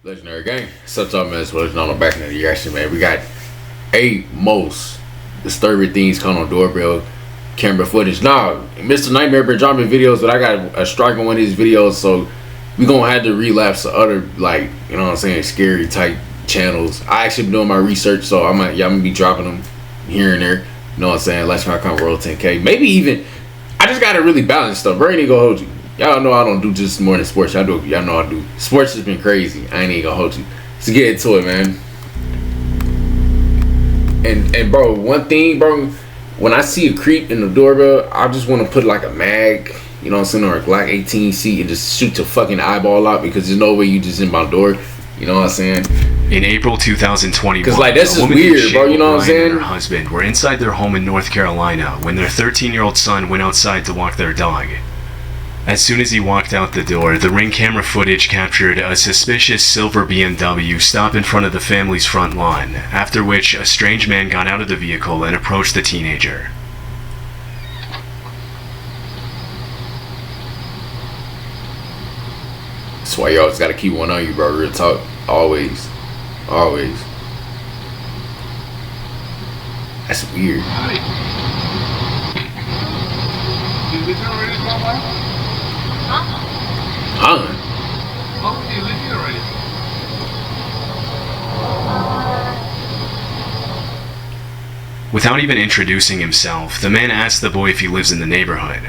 Legendary gang. What's up, man? It's Legend on the back end of the reaction, man. We got most disturbing things coming on Doorbell camera footage. Now, Mr. Nightmare been dropping videos, but I got a strike on one of his videos, so we gonna have to relapse to other, like, you know what I'm saying, scary type channels. I actually been doing my research, so I'm gonna be dropping them here and there. You know what I'm saying? Let's try to come roll 10K. Maybe even, I just gotta really balance stuff. Brady ain't gonna hold you. Y'all know I don't do just more than sports. Y'all know I do. Sports has been crazy. I ain't even gonna hold you. Let's get into it, man. And bro, one thing, bro, when I see a creep in the doorbell, I just want to put like a mag, you know what I'm saying, or a Glock 18 seat and just shoot your fucking eyeball out, because there's no way you just in my door. You know what I'm saying? In April 2021, because like that's just weird, bro. You know what I'm saying? And her husband were inside their home in North Carolina when their 13-year-old son went outside to walk their dog. As soon as he walked out the door, the Ring camera footage captured a suspicious silver BMW stop in front of the family's front lawn, after which a strange man got out of the vehicle and approached the teenager. That's why you always gotta keep one on you, bro. Real talk. Always. Always. That's weird. Huh? Without even introducing himself, the man asked the boy if he lives in the neighborhood.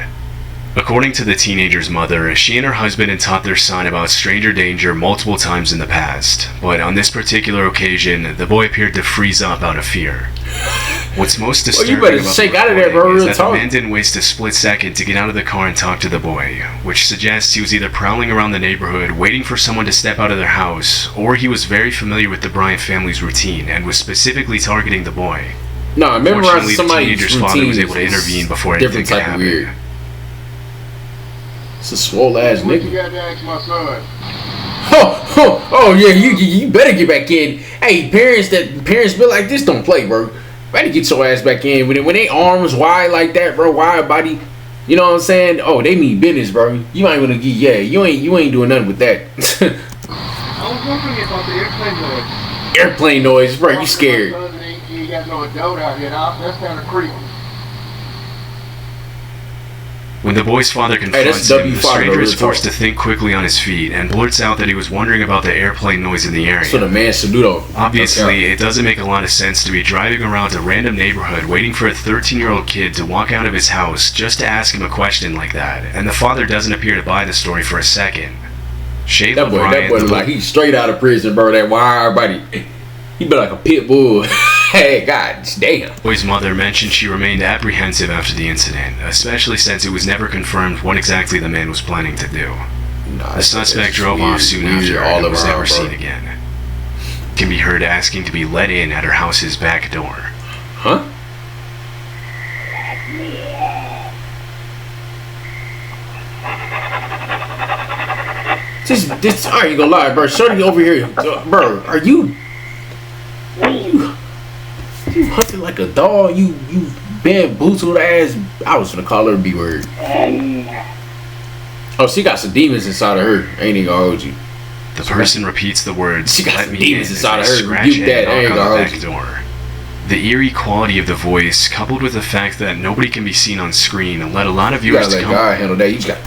According to the teenager's mother, she and her husband had taught their son about stranger danger multiple times in the past, but on this particular occasion, the boy appeared to freeze up out of fear. What's most disturbing about the recording is that the man didn't waste a split second to get out of the car and talk to the boy, which suggests he was either prowling around the neighborhood waiting for someone to step out of their house, or he was very familiar with the Bryant family's routine and was specifically targeting the boy. No, I remember the teenager's father was able to intervene before anything could happen. Weird. It's a swole ass nigga. You got to ask my son. Oh yeah, you better get back in. Hey, parents be like this don't play, bro. Better get your ass back in. When they arms wide like that, bro, wide body, you know what I'm saying? Oh, they mean business, bro. You might wanna get you ain't doing nothing with that. I was wondering about the airplane noise. Airplane noise, bro. You scared? You got no adult out here. That's kind of creepy. When the boy's father confronts him, the stranger is forced to think quickly on his feet and blurts out that he was wondering about the airplane noise in the area. So the man should do though. Obviously, it doesn't make a lot of sense to be driving around a random neighborhood waiting for a 13-year-old kid to walk out of his house just to ask him a question like that, and the father doesn't appear to buy the story for a second. That boy like he's straight out of prison, bro. That wire body. He be like a pit bull. Hey, god damn. The boy's mother mentioned she remained apprehensive after the incident, especially since it was never confirmed what exactly the man was planning to do. The suspect drove off soon after and was never seen again. Can be heard asking to be let in at her house's back door. Huh? This I ain't gonna lie, bro. Shorty over here, bro. Are you hunting like a dog? You bamboozled ass. I was gonna call her a B word. Oh, she got some demons inside of her. Ain't even gonna hold you. The person repeats the words, she got "Let some me demons in," inside of as they her. scratch Rebuke that. and Ain't knock on gonna the back door. The eerie quality of the voice, coupled with the fact that nobody can be seen on screen, led a lot of viewers to come. God handle that. You just got,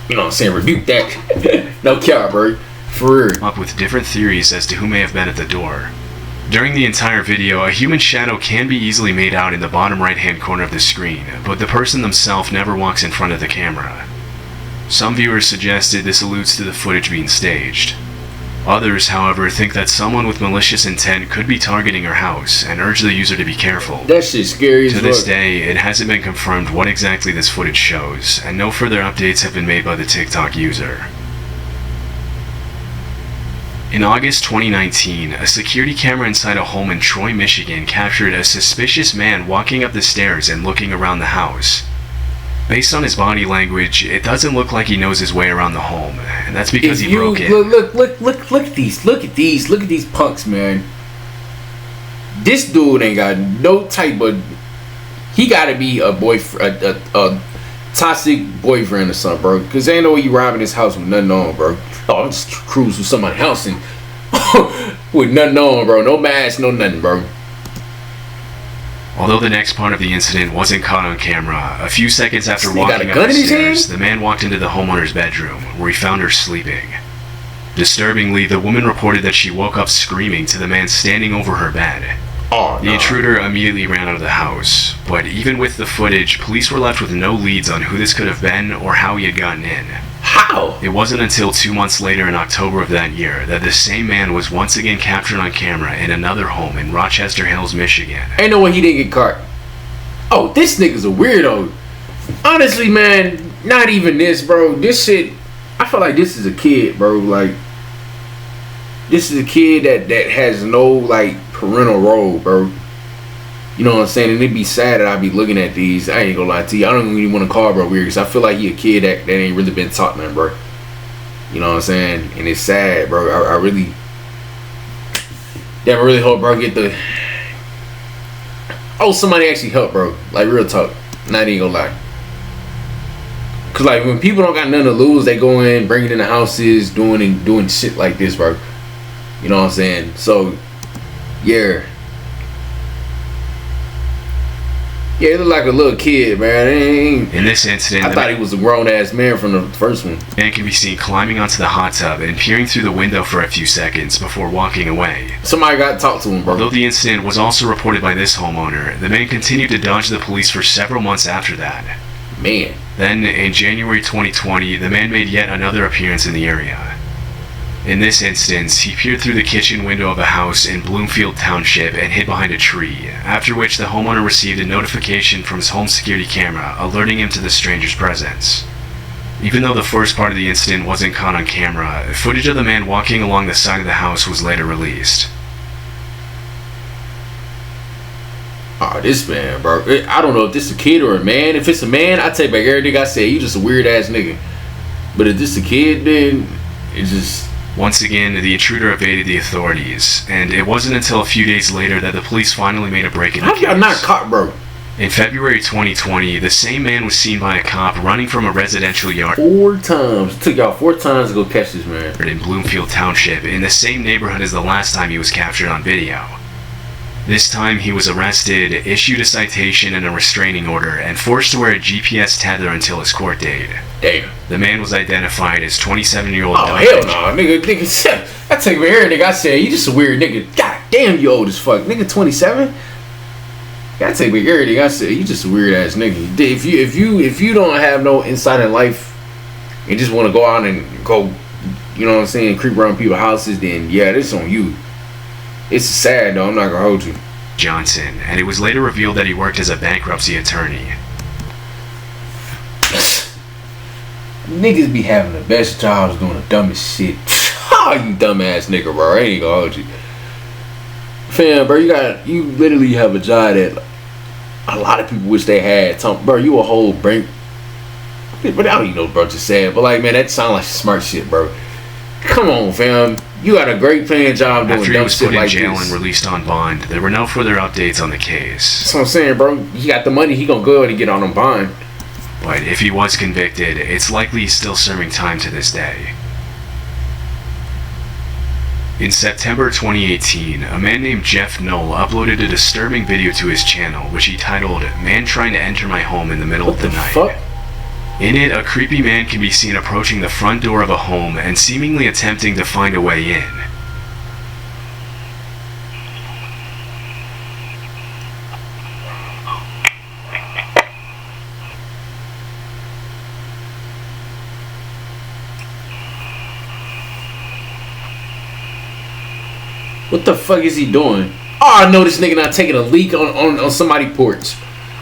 you know what I'm saying, rebuke that. No care, bro. For real. Up with different theories as to who may have been at the door. During the entire video, a human shadow can be easily made out in the bottom right-hand corner of the screen, but the person themselves never walks in front of the camera. Some viewers suggested this alludes to the footage being staged. Others, however, think that someone with malicious intent could be targeting her house and urge the user to be careful. That shit's scary as fuck. To this day, it hasn't been confirmed what exactly this footage shows, and no further updates have been made by the TikTok user. In August 2019, a security camera inside a home in Troy, Michigan captured a suspicious man walking up the stairs and looking around the house. Based on his body language, it doesn't look like he knows his way around the home, and that's because he broke in. Look at these punks, man. This dude ain't got no type of. He gotta be a boyfriend, a toxic boyfriend or something, bro. Cause ain't no way you robbing his house with nothing on, bro. Oh, I'm just cruise with somebody's house and with nothing on, bro. No mask, no nothing, bro. Although the next part of the incident wasn't caught on camera, a few seconds after He got walking a up gun the in his stairs, hand? the man walked into the homeowner's bedroom, where he found her sleeping. Disturbingly, the woman reported that she woke up screaming to the man standing over her bed. Oh, The no. intruder immediately ran out of the house, but even with the footage, police were left with no leads on who this could have been or how he had gotten in. How? It wasn't until 2 months later in October of that year that the same man was once again captured on camera in another home in Rochester Hills, Michigan. Ain't no way he didn't get caught. Oh, this nigga's a weirdo. Honestly, man, not even this, bro. This shit, I feel like this is a kid, bro. Like, this is a kid that has no, like, parental role, bro. You know what I'm saying? And it'd be sad that I'd be looking at these. I ain't gonna lie to you. I don't even want to call bro weird, because I feel like he a kid that ain't really been taught nothing, bro. You know what I'm saying? And it's sad, bro. I really, damn, I really hope bro get the, oh, somebody actually help, bro. Like, real talk. Not even gonna lie. Cause like when people don't got nothing to lose, they go in, bring it in the houses, doing shit like this, bro. You know what I'm saying? So, yeah. Yeah, he looked like a little kid, man. In this incident, I thought he was a grown ass man from the first one. the man can be seen climbing onto the hot tub and peering through the window for a few seconds before walking away. Somebody got to talk to him, bro. Although the incident was also reported by this homeowner, the man continued to dodge the police for several months after that. Man. Then, in January 2020, the man made yet another appearance in the area. In this instance, he peered through the kitchen window of a house in Bloomfield Township and hid behind a tree, after which the homeowner received a notification from his home security camera alerting him to the stranger's presence. Even though the first part of the incident wasn't caught on camera, footage of the man walking along the side of the house was later released. Oh, this man, bro. I don't know if this is a kid or a man. If it's a man, I take back everything I said. You just a weird ass nigga. But if this a kid, then it's just... Once again, the intruder evaded the authorities, and it wasn't until a few days later that the police finally made a break in the How case. y'all not caught, bro? In February 2020, the same man was seen by a cop running from a residential yard 4 times. It took y'all 4 times to go catch this man. in Bloomfield Township, in the same neighborhood as the last time he was captured on video. This time he was arrested, issued a citation and a restraining order, and forced to wear a GPS tether until his court date. Damn. The man was identified as 27-year-old Oh, hell no. Nigga, I take me here, nigga. I said, you just a weird nigga. God damn, you old as fuck. Nigga, 27? Gotta take me here, nigga. I said, you just a weird ass nigga. If you don't have no insight in life and just want to go out and go, you know what I'm saying, creep around people's houses, then yeah, this on you. It's sad though, I'm not gonna hold you. Johnson, and it was later revealed that he worked as a bankruptcy attorney. Niggas be having the best jobs doing the dumbest shit. Oh, you dumbass nigga, bro. I ain't gonna hold you. Fam, bro, you literally have a job that a lot of people wish they had. Bro, you a whole bank. But I don't even know what bro just said. But like, man, that sound like smart shit, bro. Come on, fam. You got a great paying job doing After he dumb was shit put in like jail this. and released on bond, there were no further updates on the case. That's what I'm saying, bro. He got the money. He gonna go ahead and get on a bond. But if he was convicted, it's likely he's still serving time to this day. In September 2018, a man named Jeff Knoll uploaded a disturbing video to his channel, which he titled, "Man Trying to Enter My Home in the Middle What of the the Night." fuck? In it, a creepy man can be seen approaching the front door of a home and seemingly attempting to find a way in. What the fuck is he doing? Oh, I know this nigga not taking a leak on somebody's porch.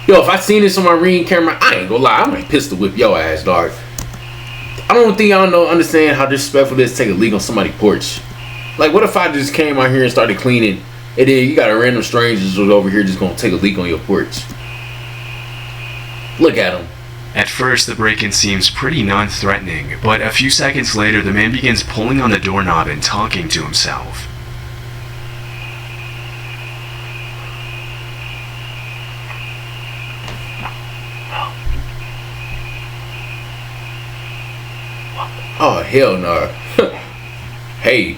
Yo, if I seen this on my Ring camera, I ain't gonna lie, I might pistol whip your ass, dog. I don't think y'all understand how disrespectful it is to take a leak on somebody's porch. Like, what if I just came out here and started cleaning, and then you got a random strangers who's over here just gonna take a leak on your porch? Look at him. At first, the break-in seems pretty non-threatening, but a few seconds later, the man begins pulling on the doorknob and talking to himself. Oh, hell no. Hey,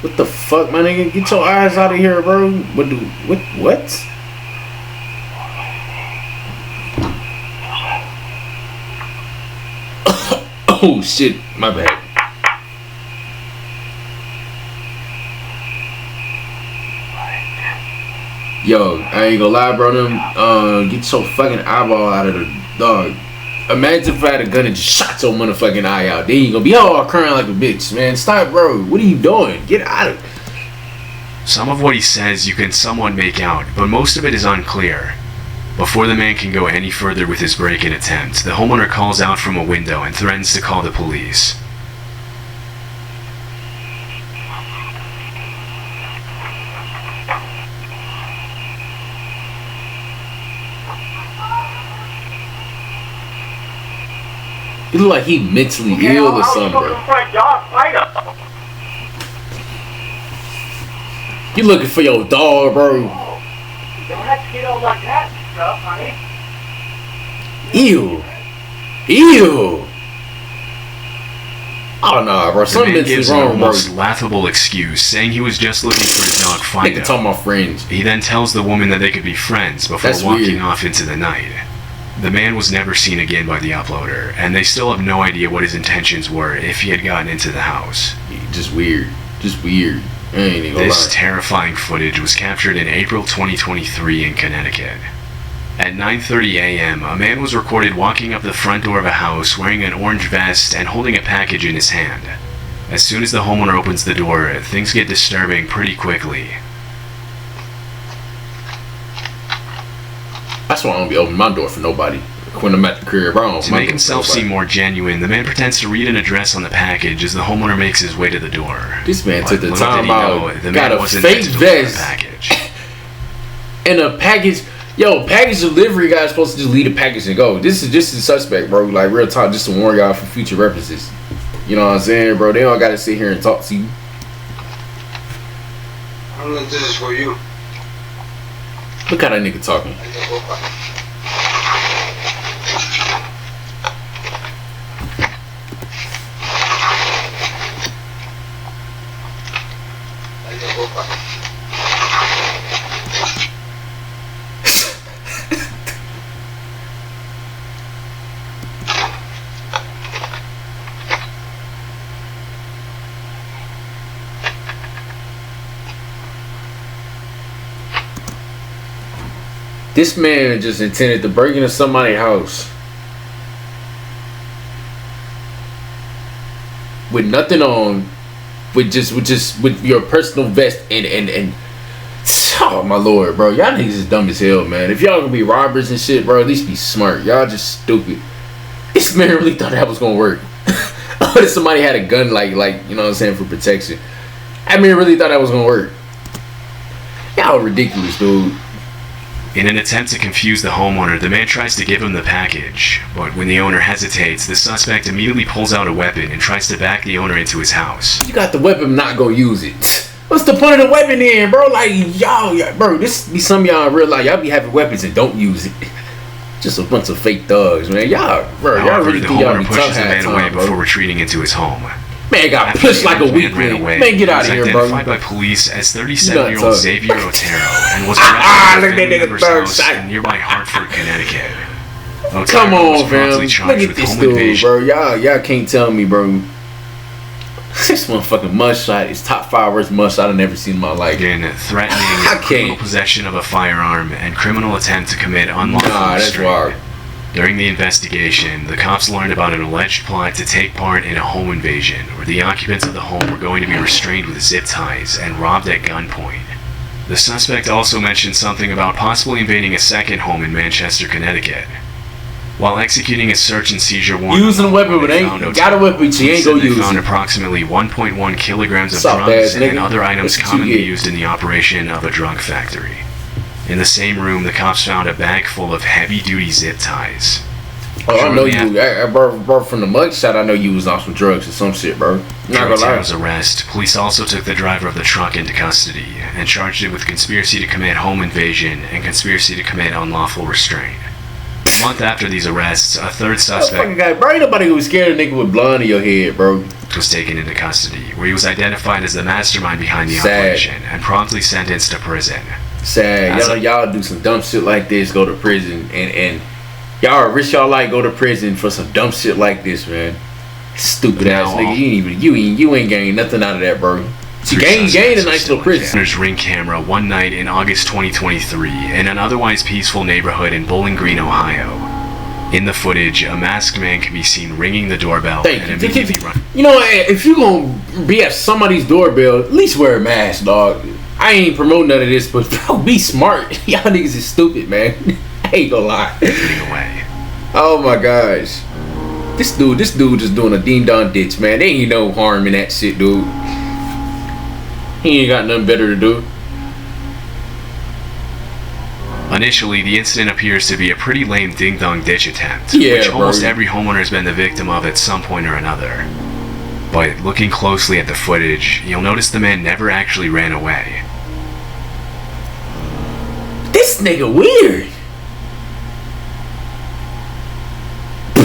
What the fuck, my nigga? Get your eyes out of here, bro. What? Oh shit, my bad. Yo, I ain't gonna lie, bro. Get your fucking eyeball out of the dog. Imagine if I had a gun and just shot your motherfucking eye out. Then you gonna be all crying like a bitch, man. Stop, bro. What are you doing? Get out of it. Some of what he says you can somewhat make out, but most of it is unclear. Before the man can go any further with his break-in attempt, the homeowner calls out from a window and threatens to call the police. He look like he mentally ill or something, bro. You looking for your dog, bro? Don't have to get all like that and stuff, honey. Ew. Oh no, bro. The Something man mentally gives an wrong, bro. almost laughable excuse, saying he was just looking for his dog Nigga Fido. talking about friends. He then tells the woman that they could be friends before That's walking weird. off into the night. The man was never seen again by the uploader, and they still have no idea what his intentions were if he had gotten into the house. Just weird. I ain't even gonna This lie. terrifying footage was captured in April 2023 in Connecticut. At 9:30 a.m., a man was recorded walking up the front door of a house wearing an orange vest and holding a package in his hand. As soon as the homeowner opens the door, things get disturbing pretty quickly. That's why I don't be opening my door for nobody. When I'm at the crib, I don't To make himself seem more genuine, the man pretends to read an address on the package as the homeowner makes his way to the door. This man But took the little time did he know, out, the got man a wasn't fake meant to deliver vest a package. and a package. Yo, package delivery guy's supposed to just leave the package and go. This is just a suspect, bro. Like real talk, just to warn y'all for future references. You know what I'm saying, bro? They all gotta sit here and talk to you. I don't know if this is for you. Look how that nigga talking. This man just intended to break into somebody's house with nothing on, with your personal vest and oh my lord, bro, y'all niggas is dumb as hell, man. If y'all gonna be robbers and shit, bro, at least be smart. Y'all just stupid. This man really thought that was gonna work. What if somebody had a gun, like you know what I'm saying, for protection? I mean, really thought that was gonna work. Y'all ridiculous, dude. In an attempt to confuse the homeowner, the man tries to give him the package, but when the owner hesitates, the suspect immediately pulls out a weapon and tries to back the owner into his house. You got the weapon, not gonna use it. What's the point of the weapon then, bro? Like, y'all, bro, this be some of y'all in real life. Y'all be having weapons and don't use it. Just a bunch of fake thugs, man. Y'all, bro, y'all However, really the think y'all homeowner be pushes tough the man half away time, before bro. retreating into his home. Man got After pushed the like a man weakling. ran away, Man, get out he of was here, bro. identified by police as You 37-year-old not Xavier Otero and was look at arrested that at a nigga family third member's house sight. in nearby Hartford, Connecticut. Otero Come was on, fam. promptly Look charged at with this home dude, invasion. bro. Y'all can't tell me, bro. This motherfucking mugshot is top 5 worst mugshot I've never seen in my life. Again, threatening I criminal can't. possession of a firearm and criminal attempt to commit unlawful Nah, that's restraint. wild. During the investigation, the cops learned about an alleged plot to take part in a home invasion where the occupants of the home were going to be restrained with zip ties and robbed at gunpoint. The suspect also mentioned something about possibly invading a second home in Manchester, Connecticut. While executing a search and seizure warrant, Using a weapon, but they ain't found got a weapon, but you ain't said gonna they use found it. approximately 1.1 kilograms of Soft drugs ass and nigga. other items That's what you commonly get. used in the operation of a drug factory. In the same room, the cops found a bag full of heavy-duty zip ties. Oh, I know Shortly you, bro. From the mugshot, I know you was on some drugs or some shit, bro. Not gonna lie. Otero's arrest, police also took the driver of the truck into custody and charged it with conspiracy to commit home invasion and conspiracy to commit unlawful restraint. A month after these arrests, a third That fucking suspect guy, bro. Ain't nobody who was scared of a nigga with blood in your head, bro. was taken into custody, where he was identified as the mastermind behind the Sad. operation and promptly sentenced to prison. Sad. As Y'all do some dumb shit like this, go to prison, and y'all risk y'all life, go to prison for some dumb shit like this, man. Stupid ass Now, nigga. You ain't gained nothing out of that, bro. You gained a nice little prison. There's Ring camera one night in August 2023 in an otherwise peaceful neighborhood in Bowling Green, Ohio. In the footage, a masked man can be seen ringing the doorbell and immediately run. You know, if you gonna be at somebody's doorbell, at least wear a mask, dog. I ain't promoting none of this, but bro, be smart. Y'all niggas is stupid, man. I ain't gonna lie. Getting away. Oh my gosh. This dude just doing a ding dong ditch, man. There ain't no harm in that shit, dude. He ain't got nothing better to do. Initially, the incident appears to be a pretty lame ding-dong ditch attempt, Yeah, which almost bro. every homeowner has been the victim of at some point or another. But looking closely at the footage, you'll notice the man never actually ran away. This nigga weird.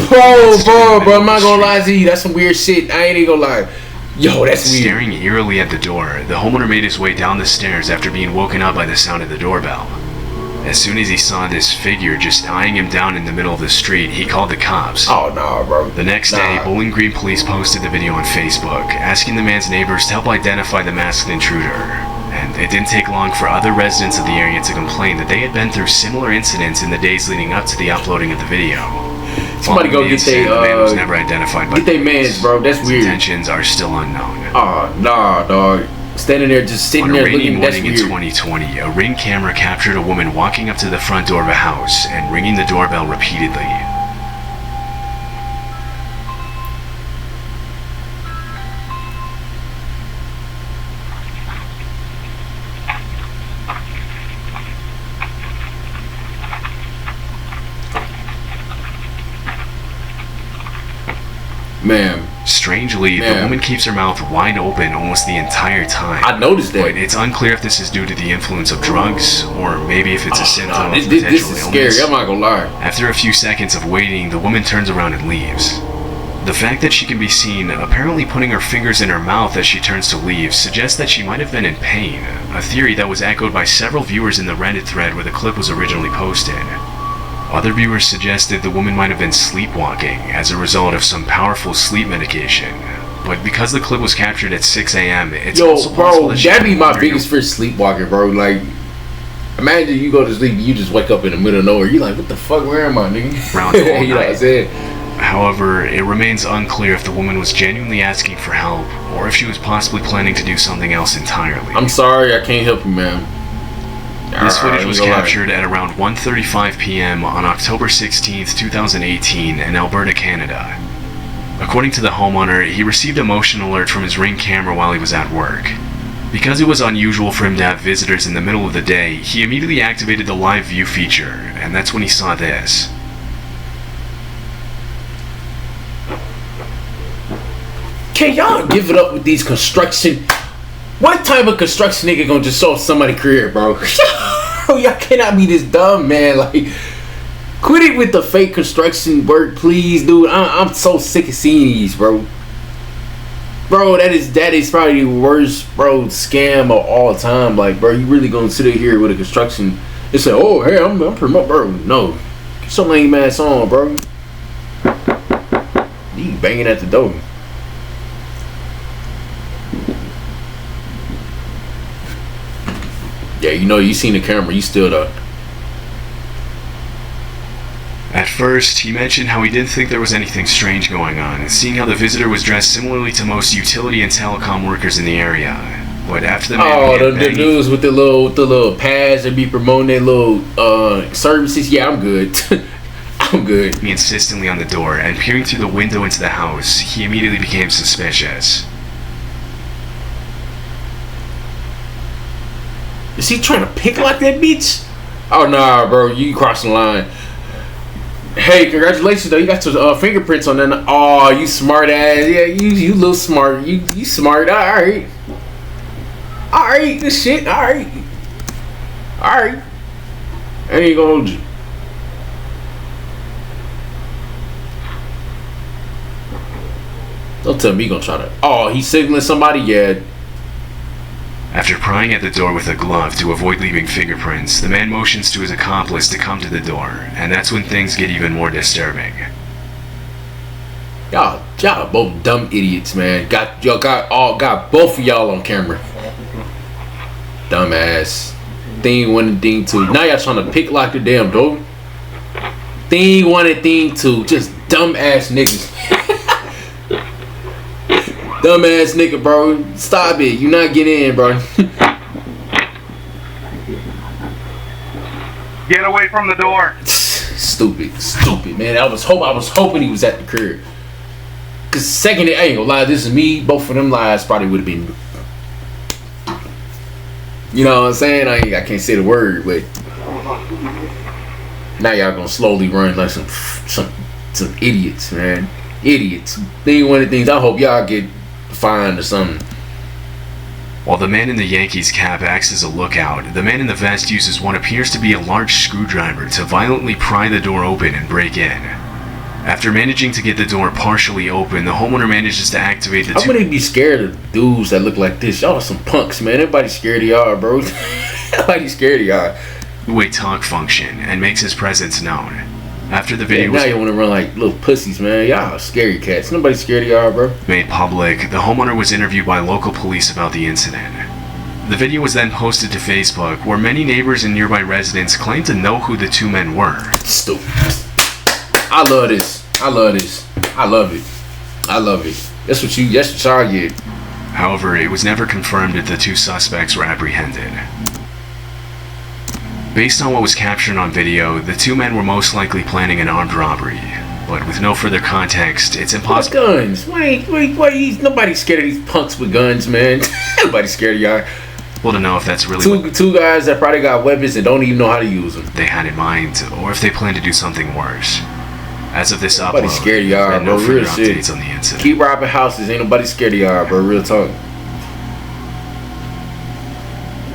Bro, I'm not gonna lie to you. That's some weird shit. I ain't even gonna lie. Yo, that's weird. Staring eerily at the door, the homeowner made his way down the stairs after being woken up by the sound of the doorbell. As soon as he saw this figure just eyeing him down in the middle of the street, he called the cops. Oh, nah, bro. The next day, Bowling Green police posted the video on Facebook, asking the man's neighbors to help identify the masked intruder. And it didn't take long for other residents of the area to complain that they had been through similar incidents in the days leading up to the uploading of the video. Somebody go get the man was never identified by get they police. mans, bro. That's His weird. intentions are still unknown. Oh, nah, dog. Standing there, just sitting On a there rainy looking. That's morning in weird. 2020, a Ring camera captured a woman walking up to the front door of a house and ringing the doorbell repeatedly. Man, Strangely, the woman keeps her mouth wide open almost the entire time. I noticed that. But it's unclear if this is due to the influence of drugs, or maybe if it's a symptom of This potential is scary. illness. I'm not gonna lie. After a few seconds of waiting, the woman turns around and leaves. The fact that she can be seen apparently putting her fingers in her mouth as she turns to leave suggests that she might have been in pain, a theory that was echoed by several viewers in the Reddit thread where the clip was originally posted. Other viewers suggested the woman might have been sleepwalking as a result of some powerful sleep medication. But because the clip was captured at 6 a.m., it's also possible that she that'd be had my wandering biggest fear, sleepwalking, bro. Like, imagine you go to sleep, you just wake up in the middle of nowhere. You like, what the fuck? Where am I, nigga? around all You know what I'm night. saying? However, it remains unclear if the woman was genuinely asking for help, or if she was possibly planning to do something else entirely. I'm sorry, I can't help you, man. This footage Alright, was go ahead. captured at around 1:35 p.m. on October 16th, 2018 in Alberta, Canada. According to the homeowner, he received a motion alert from his Ring camera while he was at work. Because it was unusual for him to have visitors in the middle of the day, he immediately activated the live view feature, and that's when he saw this. Can y'all give it up with these construction? What type of construction nigga gonna just solve somebody's career, bro? Y'all cannot be this dumb, man. Like, quit it with the fake construction work, please, dude. I'm so sick of seeing these, bro. Bro, that is probably the worst, bro, scam of all time. Like, bro, you really gonna sit here with a construction and say, oh, hey, I'm promoting, bro? No, get some lame ass on, bro. You banging at the door. Yeah, you know, you seen the camera, you still though. At first, he mentioned how he didn't think there was anything strange going on, seeing how the visitor was dressed similarly to most utility and telecom workers in the area. But after the man began the banging- dudes with the little pads that be promoting their little services. Yeah, I'm good. I'm good. insistently on the door and peering through the window into the house, he immediately became suspicious. Is he trying to pick like that bitch? Oh nah, bro, you crossing the line. Hey, congratulations though, you got your fingerprints on that. Oh, you smart ass. Yeah, you little smart. You smart. All right. This shit. All right. I ain't gonna hold you. Don't tell me he gonna try to. Oh, he's signaling somebody. Yeah. After prying at the door with a glove to avoid leaving fingerprints, the man motions to his accomplice to come to the door, and that's when things get even more disturbing. Y'all both dumb idiots, man. Got both of y'all on camera. Dumbass. Thing 1 and thing 2. Now y'all trying to pick lock the damn door. Thing 1 and thing 2. Just dumbass niggas. Dumbass nigga, bro. Stop it. You not getting in, bro. Get away from the door. Stupid, man. I was hoping he was at the crib. Cause second, I ain't gonna lie. This is me. Both of them lies probably would have been. You know what I'm saying? I can't say the word, but now y'all gonna slowly run like some idiots, man. Idiots. Thing 1 of the things. I hope y'all get fined or something. While the man in the Yankees cap acts as a lookout, the man in the vest uses what appears to be a large screwdriver to violently pry the door open and break in. After managing to get the door partially open, the homeowner manages to activate the I'm gonna be scared of dudes that look like this. Y'all are some punks, man. Everybody's scared of y'all, bro. Everybody's scared of y'all. two-way talk function and makes his presence known. After the video now you want to run like little pussies, man. Y'all scary cats. Nobody's scared of y'all, bro. Made public, the homeowner was interviewed by local police about the incident. The video was then posted to Facebook, where many neighbors and nearby residents claimed to know who the two men were. Stupid. I love this. I love this. I love it. I love it. That's what y'all get. However, it was never confirmed that the two suspects were apprehended. Based on what was captured on video, the two men were most likely planning an armed robbery. But with no further context, it's impossible. Guns. Wait. Nobody's scared of these punks with guns, man. Nobody's scared of y'all. Well, to know if that's really two guys that probably got weapons and don't even know how to use them. They had in mind, or if they plan to do something worse. As of this upload, nobody's scared of y'all, bro. No further Real shit. updates on the incident. Keep robbing houses. Ain't nobody scared of y'all, bro. Real talk.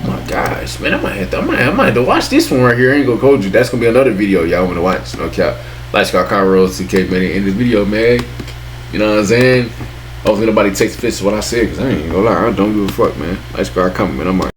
Oh my gosh, man. I might have to watch this one right here. I ain't gonna hold you. That's gonna be another video y'all wanna watch. No cap. Like, Scott Conroe, 2K, man. In the video, man. You know what I'm saying? Hopefully nobody takes offense to what I said, because I ain't gonna lie. I don't give a fuck, man. Like, Scott, comment, man. I'm like.